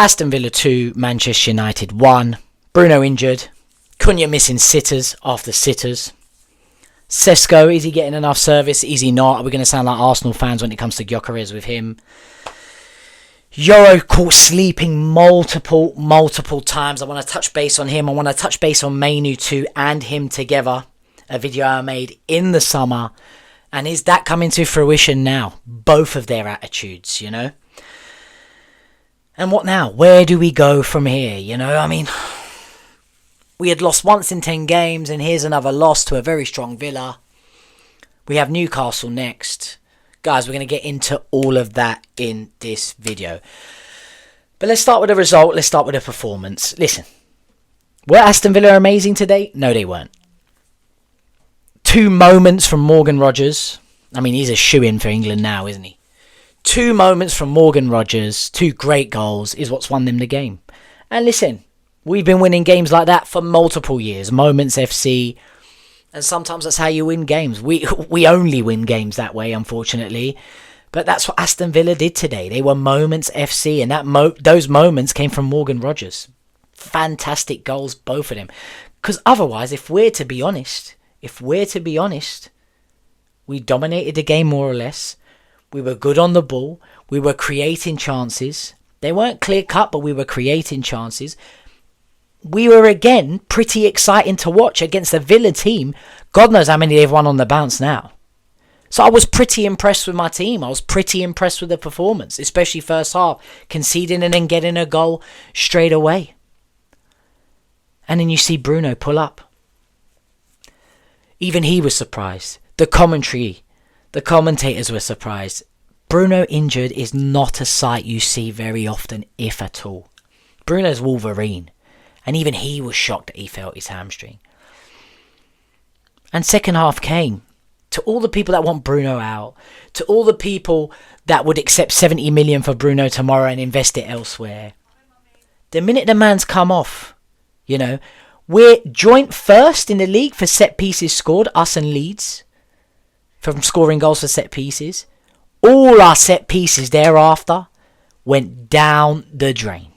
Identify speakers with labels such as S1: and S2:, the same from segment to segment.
S1: Aston Villa 2, Manchester United 1. Bruno injured. Cunha missing sitters after sitters. Sesko, is he getting enough service? Is he not? Are we going to sound like Arsenal fans when it comes to Gyökeres with him? Euro caught sleeping multiple times. I want to touch base on him. I want to touch base on Mainu too and him together. A video I made in the summer. And is that coming to fruition now? Both of their attitudes, you know? And what now? Where do we go from here? You know, I mean, we had lost once in 10 games, and here's another loss to a very strong Villa. We have Newcastle next. Guys, we're going to get into all of that in this video. But let's start with the result. Let's start with the performance. Listen, were Aston Villa amazing today? No, they weren't. 2 moments from Morgan Rogers. I mean, he's a shoo-in for England now, isn't he? 2 moments from Morgan Rogers, 2 great goals, is what's won them the game. And listen, we've been winning games like that for multiple years. Moments FC. And sometimes that's how you win games. We only win games that way, unfortunately. But that's what Aston Villa did today. They were Moments FC. And those moments came from Morgan Rogers. Fantastic goals, both of them. Because otherwise, if we're to be honest, we dominated the game more or less. We were good on the ball. We were creating chances. They weren't clear-cut, but we were creating chances. We were, again, pretty exciting to watch against a Villa team. God knows how many they've won on the bounce now. So I was pretty impressed with my team. I was pretty impressed with the performance, especially first half, conceding and then getting a goal straight away. And then you see Bruno pull up. Even he was surprised. The commentators were surprised. Bruno injured is not a sight you see very often, if at all. Bruno's Wolverine. And even he was shocked that he felt his hamstring. And second half came. To all the people that want Bruno out. To all the people that would accept 70 million for Bruno tomorrow and invest it elsewhere. The minute the man's come off, you know, we're joint first in the league for set pieces scored, us and Leeds. From scoring goals for set pieces. All our set pieces thereafter went down the drain.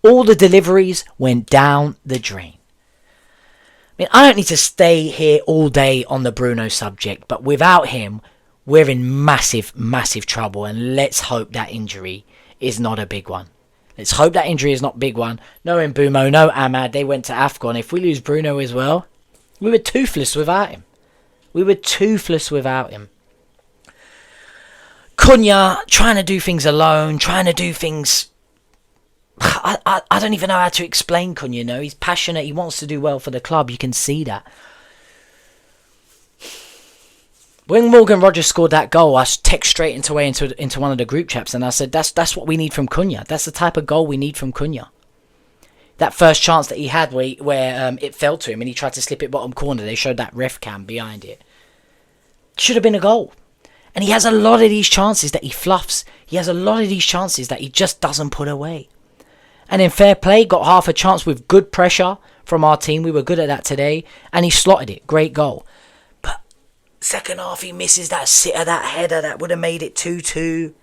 S1: All the deliveries went down the drain. I mean, I don't need to stay here all day on the Bruno subject, but without him, we're in massive trouble, and let's hope that injury is not a big one. Let's hope that injury is not a big one. No Mbumo, no Ahmad, they went to AFCON. If we lose Bruno as well, we were toothless without him. Cunha trying to do things alone, trying to do things. I don't even know how to explain Cunha. You know, he's passionate. He wants to do well for the club. You can see that. When Morgan Rogers scored that goal, I text straight into one of the group chats, and I said, "That's what we need from Cunha. That's the type of goal we need from Cunha." That first chance that he had where it fell to him and he tried to slip it bottom corner. They showed that ref cam behind it. Should have been a goal. And he has a lot of these chances that he fluffs. He has a lot of these chances that he just doesn't put away. And in fair play, got half a chance with good pressure from our team. We were good at that today. And he slotted it. Great goal. But second half, he misses that sitter, that header that would have made it 2-2.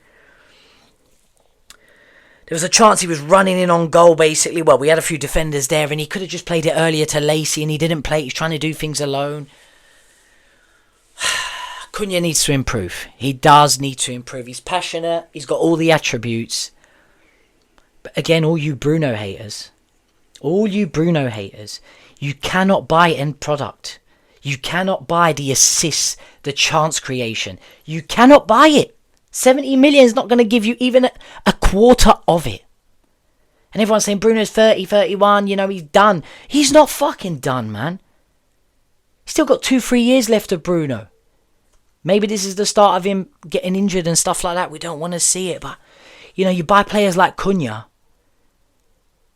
S1: There was a chance he was running in on goal, basically. Well, we had a few defenders there, and he could have just played it earlier to Lacey, and he didn't play. He's trying to do things alone. Cunha needs to improve. He does need to improve. He's passionate. He's got all the attributes. But again, all you Bruno haters, you cannot buy end product. You cannot buy the assists, the chance creation. You cannot buy it. 70 million is not going to give you even a quarter of it. And everyone's saying Bruno's 30, 31, you know, he's done. He's not fucking done, man. He's still got 2-3 years left of Bruno. Maybe this is the start of him getting injured and stuff like that. We don't want to see it. But, you know, you buy players like Cunha,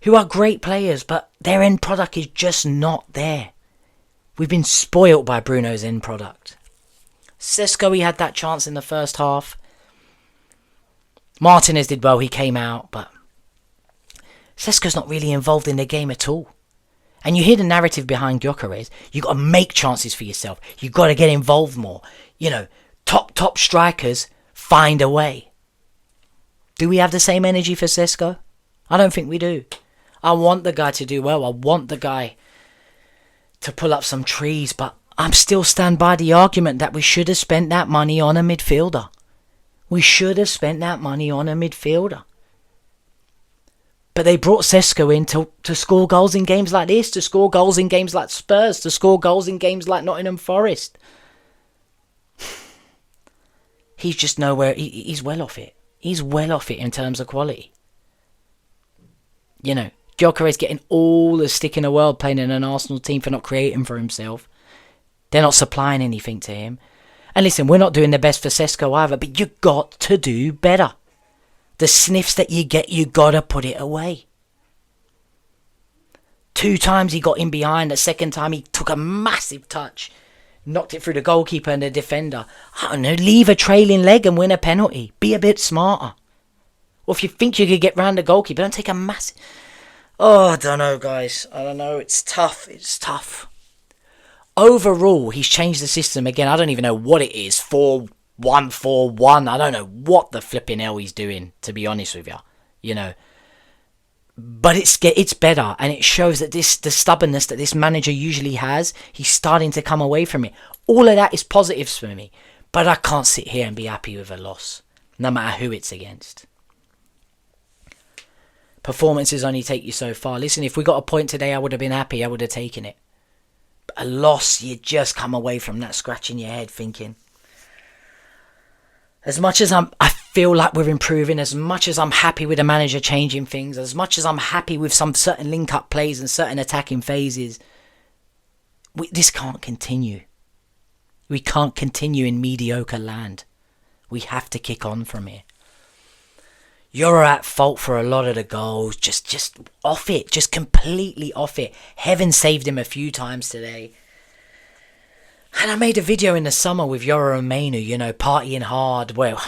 S1: who are great players, but their end product is just not there. We've been spoilt by Bruno's end product. Sesko, he had that chance in the first half. Martinez did well, he came out, but Sesko's not really involved in the game at all. And you hear the narrative behind Gyökeres. You've got to make chances for yourself. You've got to get involved more. You know, top strikers find a way. Do we have the same energy for Sesko? I don't think we do. I want the guy to do well. I want the guy to pull up some trees, but I'm still stand by the argument that we should have spent that money on a midfielder. We should have spent that money on a midfielder. But they brought Sesko in to score goals in games like this, to score goals in games like Spurs, to score goals in games like Nottingham Forest. He's just nowhere. He's well off it. He's well off it in terms of quality. You know, Gyökeres getting all the stick in the world playing in an Arsenal team for not creating for himself. They're not supplying anything to him. And listen, we're not doing the best for Sesko either, but you got to do better. The sniffs that you get, you got to put it away. 2 times he got in behind. The second time he took a massive touch. Knocked it through the goalkeeper and the defender. I don't know, leave a trailing leg and win a penalty. Be a bit smarter. Or if you think you could get round the goalkeeper, don't take a massive... Oh, I don't know, guys. I don't know. It's tough. It's tough. Overall, he's changed the system again. I don't even know what it is. 4-1-4-1. I don't know what the flipping hell he's doing, to be honest with you. You know. But it's better, and it shows that the stubbornness that this manager usually has, he's starting to come away from it. All of that is positives for me. But I can't sit here and be happy with a loss, no matter who it's against. Performances only take you so far. Listen, if we got a point today, I would have been happy. I would have taken it. But a loss, you just come away from that scratching your head thinking, as much as I feel like we're improving, as much as I'm happy with the manager changing things, as much as I'm happy with some certain link-up plays and certain attacking phases, this can't continue. We can't continue in mediocre land. We have to kick on from here. You're at fault for a lot of the goals. Just off it. Just completely off it. Heaven saved him a few times today. And I made a video in the summer with Yoro and Mainu, you know, partying hard. Well,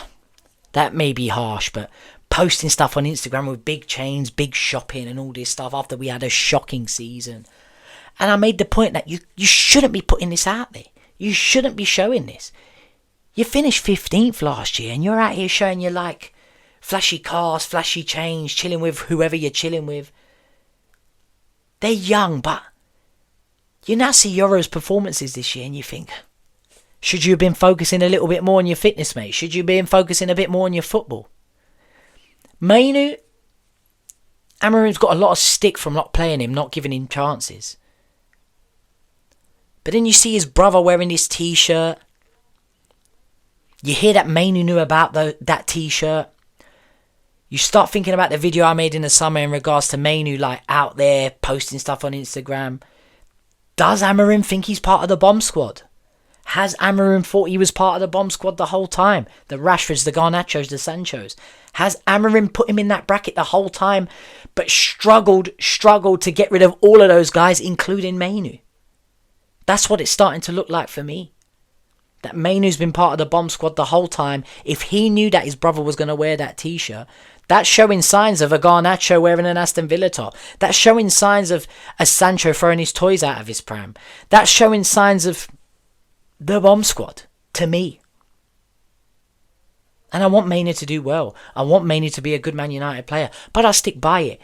S1: that may be harsh, but posting stuff on Instagram with big chains, big shopping and all this stuff after we had a shocking season. And I made the point that you shouldn't be putting this out there. You shouldn't be showing this. You finished 15th last year and you're out here showing you like flashy cars, flashy chains, chilling with whoever you're chilling with. They're young, but you now see Yoro's performances this year and you think, should you have been focusing a little bit more on your fitness, mate? Should you have been focusing a bit more on your football? Mainu, Amorim's got a lot of stick from not playing him, not giving him chances. But then you see his brother wearing this t-shirt. You hear that Mainu knew about that t-shirt. You start thinking about the video I made in the summer in regards to Mainu, like out there posting stuff on Instagram. Does Amorim think he's part of the bomb squad? Has Amorim thought he was part of the bomb squad the whole time? The Rashfords, the Garnachos, the Sanchos. Has Amorim put him in that bracket the whole time, but struggled to get rid of all of those guys, including Mainu? That's what it's starting to look like for me. That Mainu's been part of the bomb squad the whole time. If he knew that his brother was going to wear that t-shirt, that's showing signs of a Garnacho wearing an Aston Villa top. That's showing signs of a Sancho throwing his toys out of his pram. That's showing signs of the bomb squad, to me. And I want Mainu to do well. I want Mainu to be a good Man United player. But I stick by it.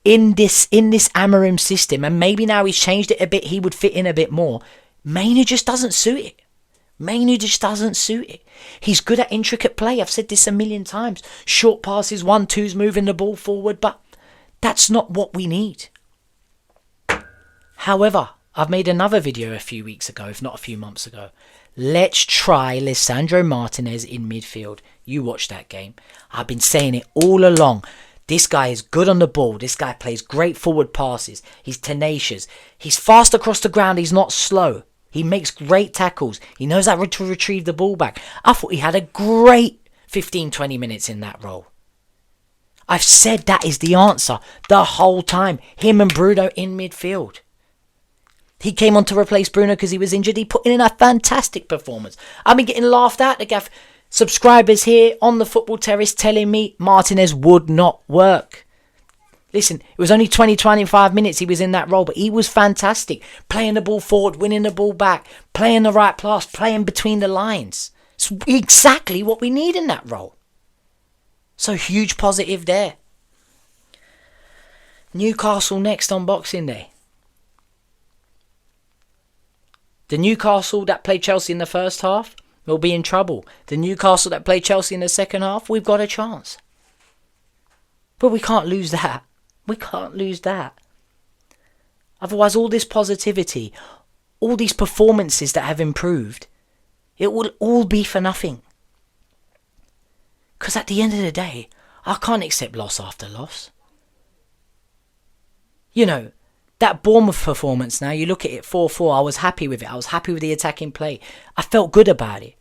S1: In this Amorim system, and maybe now he's changed it a bit, he would fit in a bit more. Mainu just doesn't suit it. Mainu just doesn't suit it. He's good at intricate play. I've said this a million times. Short passes, 1-2s, moving the ball forward. But that's not what we need. However, I've made another video a few weeks ago, if not a few months ago. Let's try Lisandro Martinez in midfield. You watched that game. I've been saying it all along. This guy is good on the ball. This guy plays great forward passes. He's tenacious. He's fast across the ground. He's not slow. He makes great tackles. He knows how to retrieve the ball back. I thought he had a great 15-20 minutes in that role. I've said that is the answer the whole time. Him and Bruno in midfield. He came on to replace Bruno because he was injured. He put in a fantastic performance. I've been getting laughed at. The gaff subscribers here on the Football Terrace telling me Martinez would not work. Listen, it was only 20-25 minutes he was in that role, but he was fantastic. Playing the ball forward, winning the ball back, playing the right pass, playing between the lines. It's exactly what we need in that role. So huge positive there. Newcastle next on Boxing Day. The Newcastle that played Chelsea in the first half will be in trouble. The Newcastle that played Chelsea in the second half, we've got a chance. But we can't lose that. We can't lose that. Otherwise, all this positivity, all these performances that have improved, it will all be for nothing. Because at the end of the day, I can't accept loss after loss. You know, that Bournemouth performance now, you look at it 4-4, I was happy with it. I was happy with the attacking play. I felt good about it.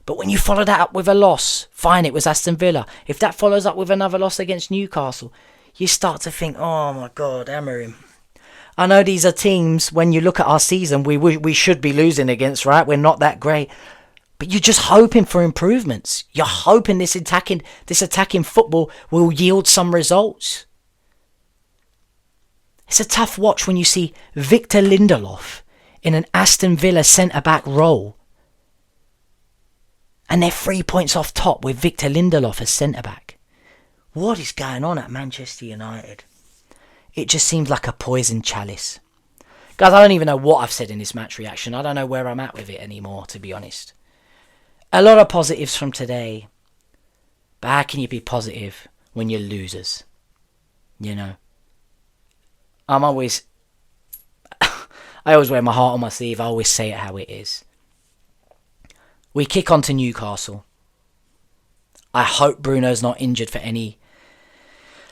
S1: But when you follow that up with a loss, fine, it was Aston Villa. If that follows up with another loss against Newcastle, you start to think, oh my God, Amorim. I know these are teams, when you look at our season, we should be losing against, right? We're not that great. But you're just hoping for improvements. You're hoping this attacking football will yield some results. It's a tough watch when you see Victor Lindelof in an Aston Villa centre-back role. And they're 3 points off top with Victor Lindelof as centre-back. What is going on at Manchester United? It just seems like a poison chalice. Guys, I don't even know what I've said in this match reaction. I don't know where I'm at with it anymore, to be honest. A lot of positives from today. But how can you be positive when you're losers? You know? I always wear my heart on my sleeve. I always say it how it is. We kick on to Newcastle. I hope Bruno's not injured for any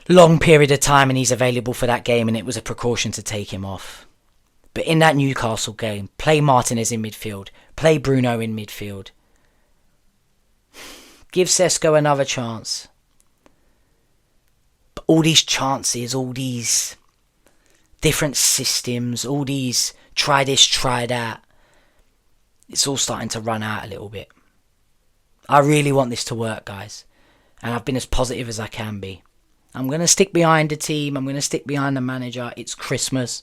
S1: long period of time and he's available for that game and it was a precaution to take him off. But in that Newcastle game, play Martinez in midfield. Play Bruno in midfield. Give Sesko another chance. But all these chances, all these different systems, all these try this, try that, it's all starting to run out a little bit. I really want this to work, guys. And I've been as positive as I can be. I'm going to stick behind the team. I'm going to stick behind the manager. It's Christmas.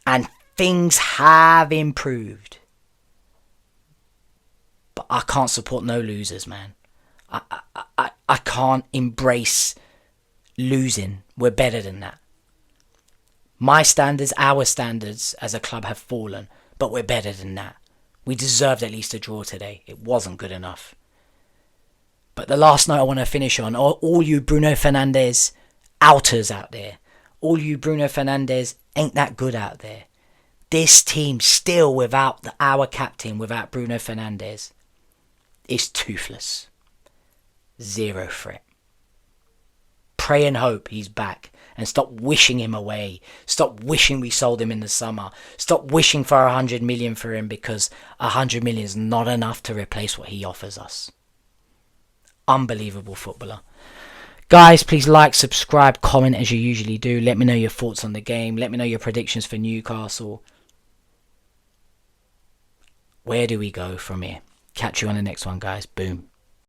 S1: And things have improved. But I can't support no losers, man. I can't embrace losing. We're better than that. My standards, our standards as a club have fallen. But we're better than that. We deserved at least a draw today. It wasn't good enough. But the last note I want to finish on, all you Bruno Fernandes outers out there, all you Bruno Fernandes ain't that good out there. This team still without our captain, without Bruno Fernandes, is toothless. Zero threat. Pray and hope he's back. And stop wishing him away. Stop wishing we sold him in the summer. Stop wishing for 100 million for him because 100 million is not enough to replace what he offers us. Unbelievable footballer. Guys, please like, subscribe, comment as you usually do. Let me know your thoughts on the game. Let me know your predictions for Newcastle. Where do we go from here? Catch you on the next one, guys. Boom.